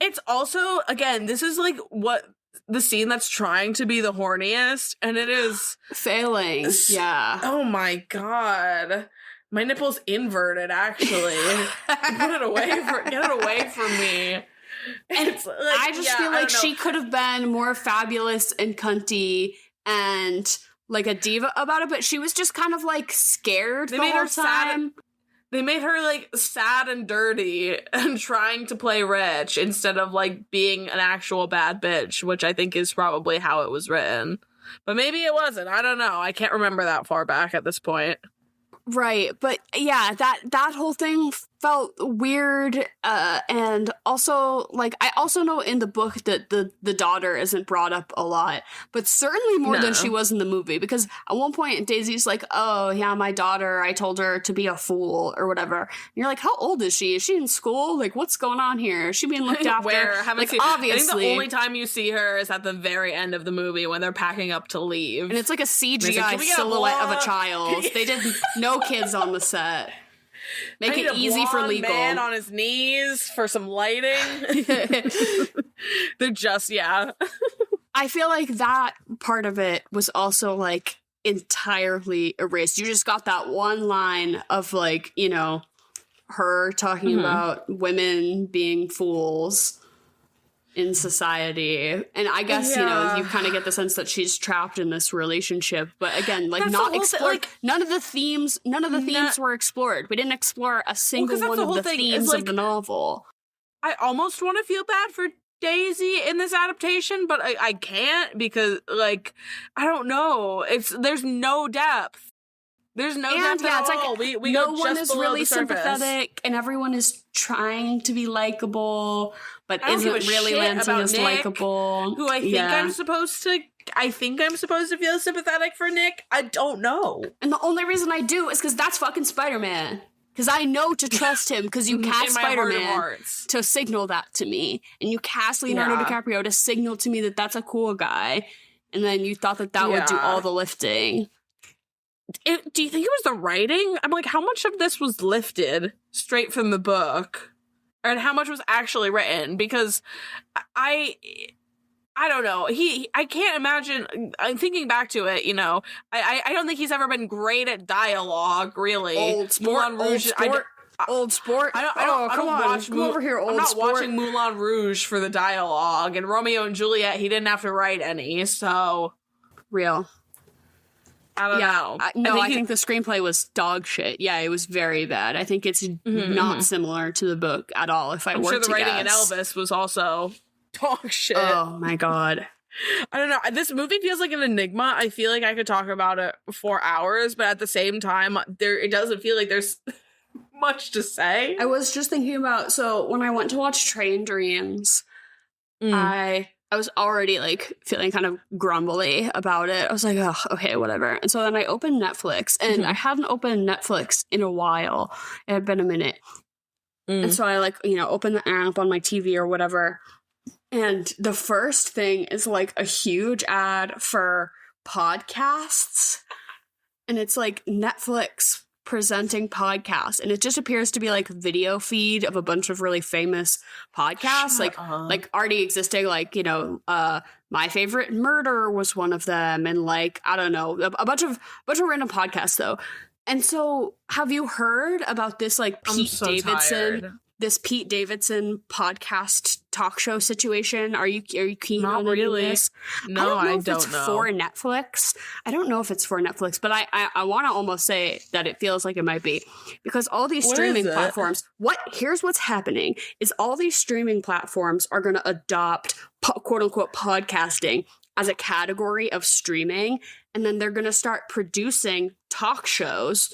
It's also, again, this is, like, what the scene that's trying to be the horniest, and it is failing. Yeah. Oh my god. My nipple's inverted, actually. Get it away from me. And like, I just feel like she could have been more fabulous and cunty and like a diva about it, but she was just kind of like scared the whole time. They made her, like, sad and dirty and trying to play rich instead of, like, being an actual bad bitch, which I think is probably how it was written. But maybe it wasn't. I don't know. I can't remember that far back at this point. Right. But, yeah, that whole thing felt weird. And also, like, I also know in the book that the daughter isn't brought up a lot, but certainly more than she was in the movie. Because at one point, Daisy's like, oh, yeah, my daughter, I told her to be a fool or whatever. And you're like, how old is she? Is she in school? Like, what's going on here? Is she being looked after? Obviously. I think the only time you see her is at the very end of the movie when they're packing up to leave. And it's like a CGI silhouette of a child. They did no kids on the set. Make it easy for legal. Man on his knees for some lighting. They're just, I feel like that part of it was also like entirely erased. You just got that one line of like, you know, her talking about women being fools in society. And I guess, you know, you kind of get the sense that she's trapped in this relationship. But again, like, not explored. Like, none of the themes were explored. We didn't explore a single one of the themes like, of the novel. I almost want to feel bad for Daisy in this adaptation, but I can't because, like, I don't know. There's no depth. There's no depth at all. We no go one just is really the surface. sympathetic, and everyone is trying to be likable, but isn't really landing as likable. Who I think I'm supposed to feel sympathetic for Nick. I don't know. And the only reason I do is because that's fucking Spider-Man. Because I know to trust him, because you cast Spider-Man to signal that to me. And you cast Leonardo DiCaprio to signal to me that that's a cool guy. And then you thought that would do all the lifting. Do you think it was the writing? I'm like, how much of this was lifted straight from the book? And how much was actually written? Because I don't know. I can't imagine. I'm thinking back to it, you know. I don't think he's ever been great at dialogue, really. Old sport. Old sport. I don't watch. Come over here, old I'm not sport. watching Moulin Rouge for the dialogue. And Romeo and Juliet, he didn't have to write any. So real. I don't know. I think the screenplay was dog shit. Yeah, it was very bad. I think it's not similar to the book at all. If I'm sure the writing in Elvis was also dog shit. Oh my god. I don't know. This movie feels like an enigma. I feel like I could talk about it for hours, but at the same time, it doesn't feel like there's much to say. I was just thinking about, so when I went to watch Train Dreams, I was already like feeling kind of grumbly about it. I was like, oh, okay, whatever. And so then I opened Netflix, and I hadn't opened Netflix in a while. It had been a minute. And so I opened the app on my TV or whatever. And the first thing is like a huge ad for podcasts. And it's like Netflix presenting podcasts, and it just appears to be like a video feed of a bunch of really famous podcasts, like already existing, like, you know, My Favorite Murder was one of them, and like, I don't know, a bunch of random podcasts though. And so have you heard about this like this Pete Davidson podcast talk show situation? Are you keen Not on really. This? No, I don't know. It's for Netflix. I don't know if it's for Netflix, but I want to almost say that it feels like it might be, because all these streaming platforms. Here's what's happening is all these streaming platforms are going to adopt quote unquote podcasting as a category of streaming, and then they're going to start producing talk shows,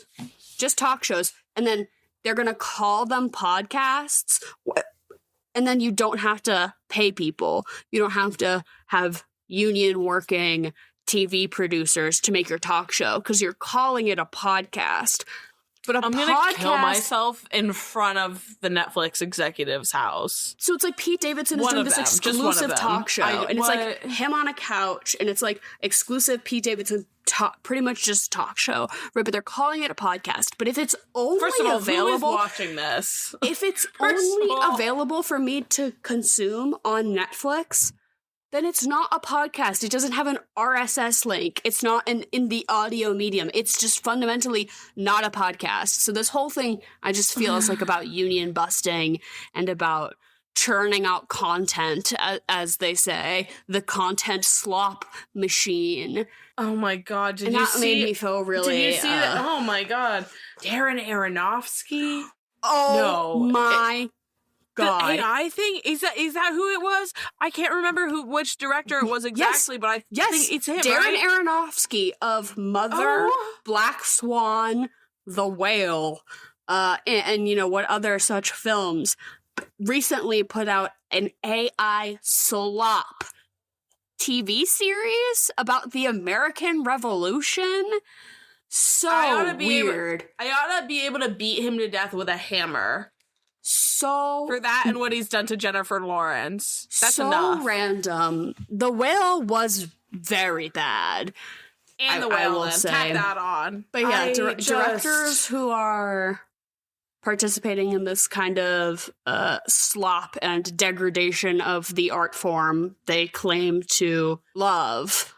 just talk shows, and then they're going to call them podcasts, and then you don't have to pay people. You don't have to have union working TV producers to make your talk show, because you're calling it a podcast. But I'm going to kill myself in front of the Netflix executive's house. So it's like Pete Davidson is doing this exclusive talk show. And it's like him on a couch, and it's like exclusive Pete Davidson pretty much just talk show, right? But they're calling it a podcast. But if it's only available, who is watching this? If it's only available for me to consume on Netflix, then it's not a podcast. It doesn't have an RSS link. It's not in the audio medium. It's just fundamentally not a podcast. So this whole thing, I just feel is like about union busting and about churning out content, as they say, the content slop machine. Oh my god! Did made me feel really. Did you see that? Oh my god, Darren Aronofsky. Oh no, my god! The AI thing, is that who it was? I can't remember which director it was exactly, but I think it's him. Darren Aronofsky of Mother, Black Swan, The Whale, and you know what other such films, recently put out an AI slop TV series about the American Revolution. So weird. I ought to be able to beat him to death with a hammer. So for that and what he's done to Jennifer Lawrence. That's so enough. Random. The Whale was very bad. And The Whale, I will say. Tack that on. But yeah, directors who are participating in this kind of slop and degradation of the art form they claim to love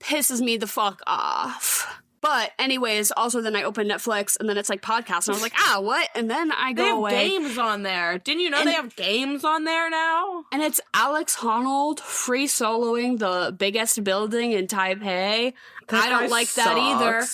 pisses me the fuck off. But anyways, also then I opened Netflix, and then it's like podcasts, and I was like, what? And then I go away. They have games on there. Didn't you know they have games on there now? And it's Alex Honnold free soloing the biggest building in Taipei. I don't like that either.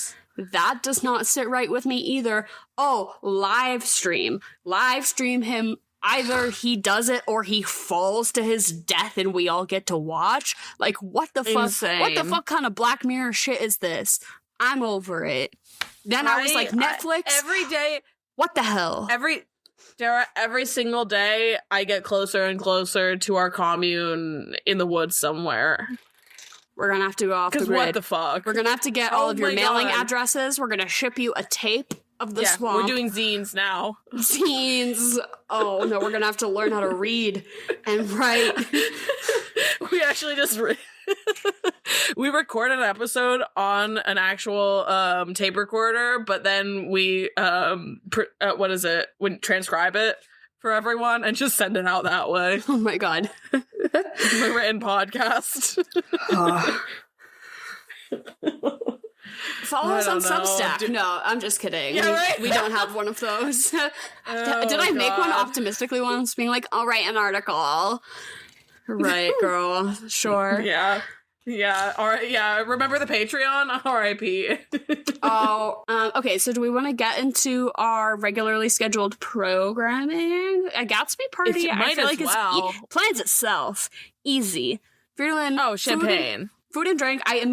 That does not sit right with me either. Oh, live stream him. Either he does it or he falls to his death and we all get to watch. Like, what the fuck? Insane. What the fuck kind of Black Mirror shit is this? I'm over it. Then I was like, Netflix? Every day. What the hell? Every single day, I get closer and closer to our commune in the woods somewhere. We're going to have to go off the grid. What the fuck? We're going to have to get all of your mailing addresses. We're going to ship you a tape of the swamp. We're doing zines now. Zines. Oh, no, we're going to have to learn how to read and write. We actually just... we recorded an episode on an actual tape recorder, but then we we transcribe it for everyone and just send it out that way. Oh my god. The written podcast. Follow us on Substack. No, I'm just kidding. Yeah, right? We don't have one of those. Did I make one optimistically once, being like, I'll write an article? Right, girl. Sure. Yeah. All right. Yeah. Remember the Patreon? R.I.P. Okay. So do we want to get into our regularly scheduled programming? A Gatsby party? I feel like plans itself easy. If you're doing champagne. Food and drink. I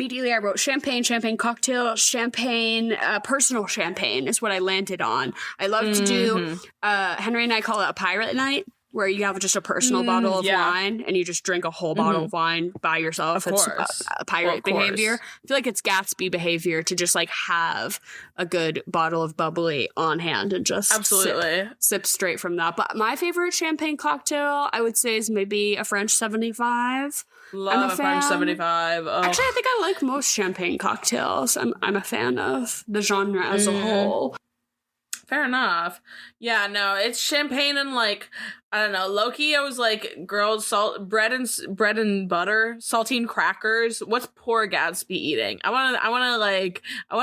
wrote champagne cocktail, champagne, personal champagne is what I landed on. I love to do. Henry and I call it a pirate night, where you have just a personal bottle of wine and you just drink a whole bottle of wine by yourself. Of course. It's a pirate behavior. I feel like it's Gatsby behavior to just like have a good bottle of bubbly on hand and just sip straight from that. But my favorite champagne cocktail, I would say, is maybe a French 75. Love a French 75. Oh. Actually, I think I like most champagne cocktails. I'm a fan of the genre as a whole. Fair enough. Yeah, no, it's champagne and like, I don't know, low-key, I was like, grilled bread and butter, saltine crackers. What's poor Gatsby eating? I want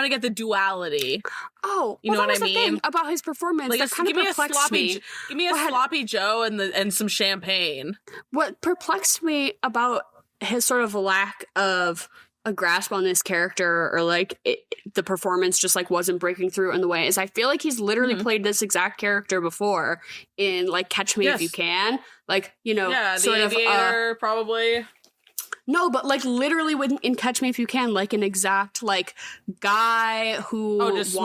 to get the duality. Oh, you know what I mean? Thing about his performance, like, that kind of perplexed me. Give me a sloppy Joe and some champagne. What perplexed me about his sort of lack of a grasp on this character, or like the performance just like wasn't breaking through in the way, is I feel like he's literally played this exact character before in like Catch Me If You Can, like, you know, sort the Aviator, of probably. No, but like literally in Catch Me If You Can, like an exact like guy who's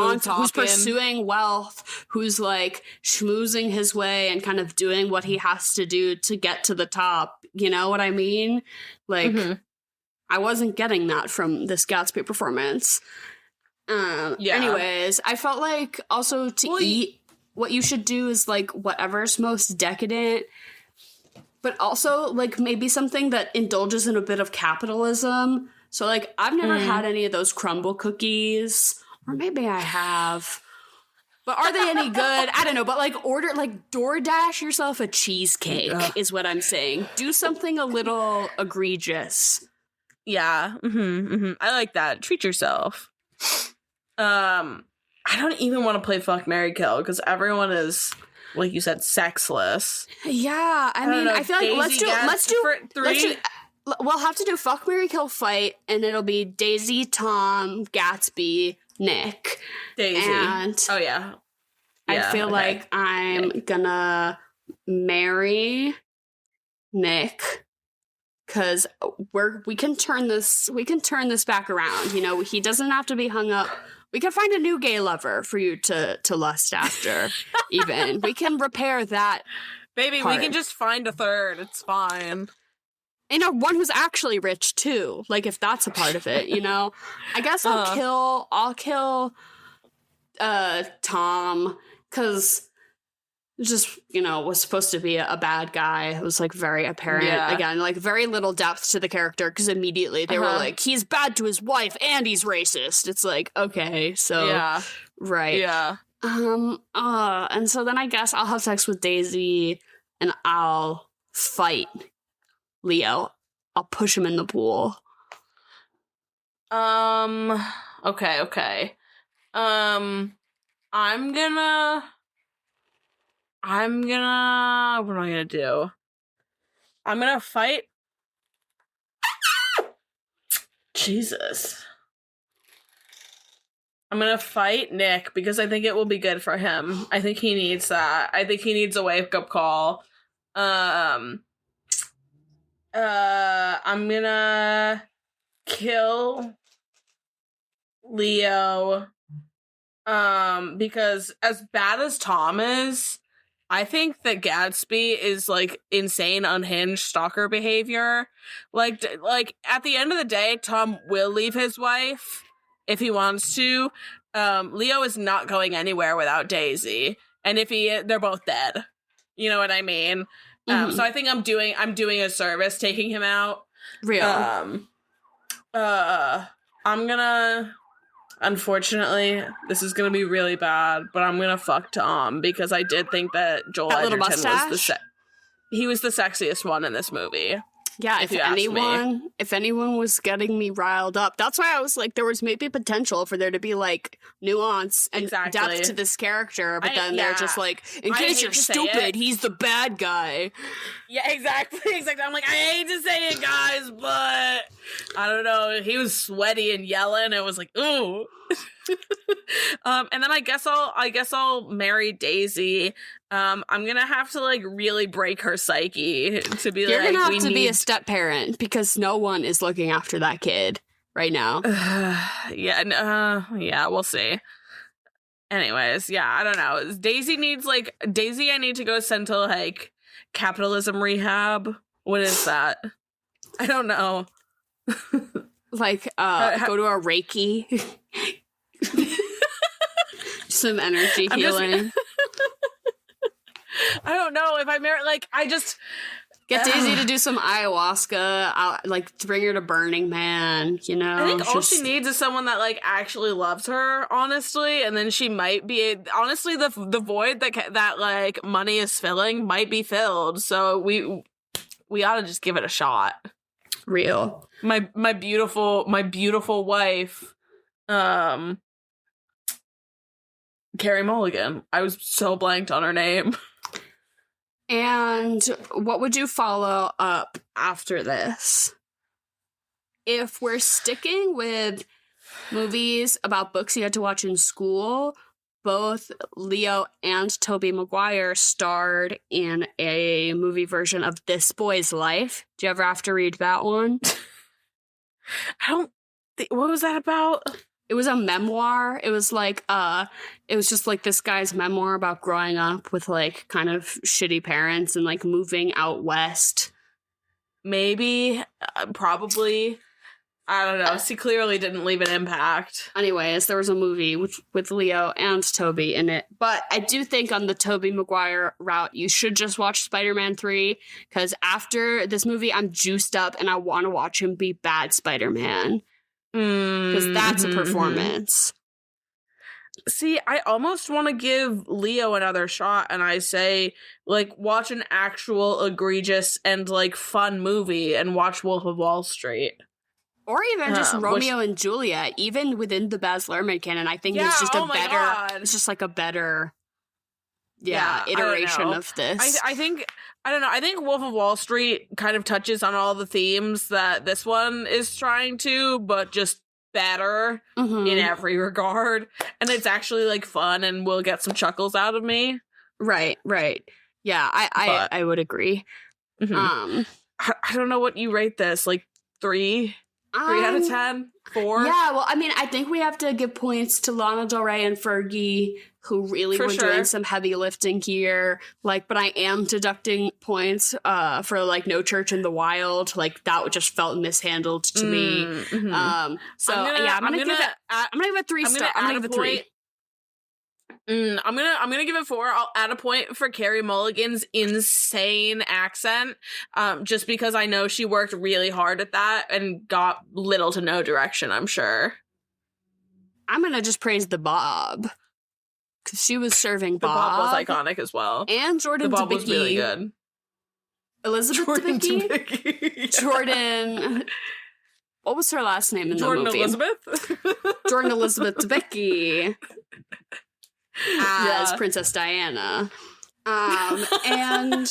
pursuing wealth, who's like schmoozing his way and kind of doing what he has to do to get to the top. You know what I mean? Like, I wasn't getting that from this Gatsby performance. Anyways, I felt like also eat, what you should do is like whatever's most decadent, but also like maybe something that indulges in a bit of capitalism. So like I've never had any of those crumble cookies, or maybe I have. But are they any good? I don't know. But like DoorDash yourself a cheesecake is what I'm saying. Do something a little egregious. Yeah. I like that. Treat yourself. I don't even want to play Fuck, Marry, Kill because everyone is, like you said, sexless. Yeah. I mean, I feel like let's do we'll have to do Fuck, Marry, Kill, Fight, and it'll be Daisy, Tom, Gatsby, Nick. Daisy. And I feel like I'm gonna marry Nick. Because we can turn this back around. You know, he doesn't have to be hung up. We can find a new gay lover for you to lust after. Even we can repair that. Baby, we can just find a third. It's fine. You know, one who's actually rich too. Like if that's a part of it, you know. I guess I'll kill Tom, because just, you know, was supposed to be a bad guy. It was like very apparent. Again, like very little depth to the character, because immediately they were like, he's bad to his wife and he's racist. It's like, okay, so right. Yeah. And so then I guess I'll have sex with Daisy and I'll fight Leo. I'll push him in the pool. Okay. What am I gonna do? I'm gonna fight. Jesus. I'm gonna fight Nick because I think it will be good for him. I think he needs that. I think he needs a wake-up call. I'm gonna kill Leo. Because as bad as Tom is, I think that Gatsby is like insane, unhinged stalker behavior. Like at the end of the day, Tom will leave his wife if he wants to. Leo is not going anywhere without Daisy, and if they're both dead. You know what I mean? Mm-hmm. So I think I'm doing a service taking him out. Real. I'm gonna. Unfortunately, this is gonna be really bad, but I'm gonna fuck Tom because I did think that Joel that Edgerton was he was the sexiest one in this movie. Yeah, if anyone was getting me riled up, that's why I was like, there was maybe potential for there to be like nuance and depth to this character, but then they're just like, in case you're stupid, he's the bad guy. Yeah, exactly. I'm like, I hate to say it, guys, but I don't know. He was sweaty and yelling. It was like, ooh. And then I guess I'll marry Daisy. I'm gonna have to like really break her psyche to be You're gonna have to be a step parent because no one is looking after that kid right now. Yeah, we'll see. Anyways, yeah, I don't know. Daisy, I need to go send to like capitalism rehab. What is that? I don't know. Like, go to a Reiki. Some energy healing. I don't know if I marry. Like, I just get Daisy to do some ayahuasca. Like, bring her to Burning Man. You know, I think all she needs is someone that like actually loves her, honestly, and then she might be. Honestly, the void that like money is filling might be filled. So we ought to just give it a shot. Real. My beautiful wife. Carey Mulligan. I was so blanked on her name. And what would you follow up after this? If we're sticking with movies about books you had to watch in school, both Leo and Tobey Maguire starred in a movie version of This Boy's Life. Do you ever have to read that one? What was that about? It was a memoir. It was like, it was just like this guy's memoir about growing up with like kind of shitty parents and like moving out west. Maybe, probably. I don't know. He clearly didn't leave an impact. Anyways, there was a movie with Leo and Tobey in it. But I do think on the Tobey Maguire route, you should just watch Spider-Man 3. Because after this movie, I'm juiced up and I want to watch him be bad Spider-Man. Because that's a performance. See, I almost want to give Leo another shot, and I say, like, watch an actual egregious and, like, fun movie and watch Wolf of Wall Street. Or even just Romeo and Juliet, even within the Baz Luhrmann canon. I think it's just it's just like a better iteration of this. I think Wolf of Wall Street kind of touches on all the themes that this one is trying to, but just better in every regard. And it's actually like fun and will get some chuckles out of me. Right. Yeah, I would agree. I don't know what you rate this, like 3 out of 10? 4? Yeah, well, I mean, I think we have to give points to Lana Del Rey and Fergie, who really were doing some heavy lifting here. Like, but I am deducting points for like No Church in the Wild. Like that just felt mishandled to me. I'm gonna give it 3 stars. I'm gonna give it 3. I'm gonna give it 4. I'll add a point for Carey Mulligan's insane accent, just because I know she worked really hard at that and got little to no direction, I'm sure. I'm gonna just praise the Bob, because she was serving Bob. The Bob was iconic as well. And Jordan The Bob Debicki. was really good. Elizabeth Debicki? Jordan... What was her last name in the movie? Jordan Elizabeth Debicki. As Princess Diana. And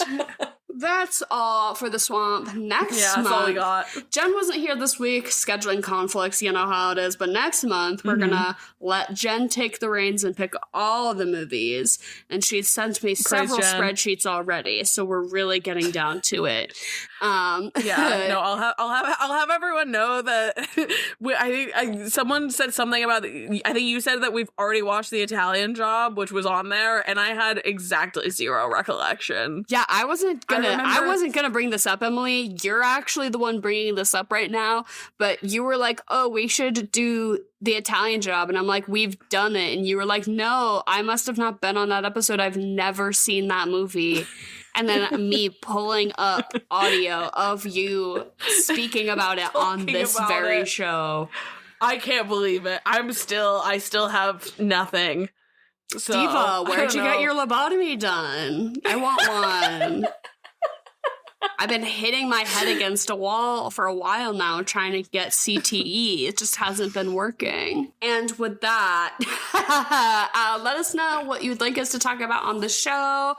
that's all for the swamp. Next month, that's all we got. Jen wasn't here this week, scheduling conflicts, you know how it is, but next month we're gonna let Jen take the reins and pick all the movies, and she sent me several spreadsheets already, so we're really getting down to it. I'll have everyone know that I think someone said something about, I think you said that we've already watched The Italian Job, which was on there, and I had exactly zero recollection. Yeah, I wasn't gonna bring this up, Emily. You're actually the one bringing this up right now, but you were like, oh, we should do The Italian Job, and I'm like, we've done it, and you were like, no, I must have not been on that episode. I've never seen that movie. And then me pulling up audio of you speaking about it on this very show. I can't believe it. I still have nothing. So, Diva, where'd you get your lobotomy done? I want one. I've been hitting my head against a wall for a while now trying to get CTE. It just hasn't been working. And with that, let us know what you'd like us to talk about on the show.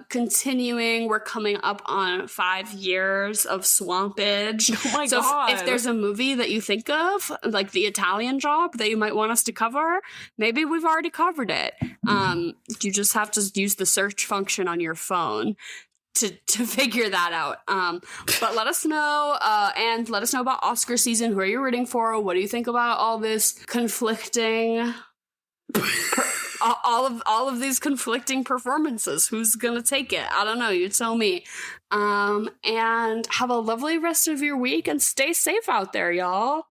Continuing, we're coming up on 5 years of Swampage. Oh my God. If there's a movie that you think of, like The Italian Job, that you might want us to cover, maybe we've already covered it. You just have to use the search function on your phone to figure that out. But let us know, and let us know about Oscar season. Who are you rooting for? What do you think about all this conflicting, all of these conflicting performances? Who's gonna take it? I don't know. You tell me. And have a lovely rest of your week and stay safe out there, y'all.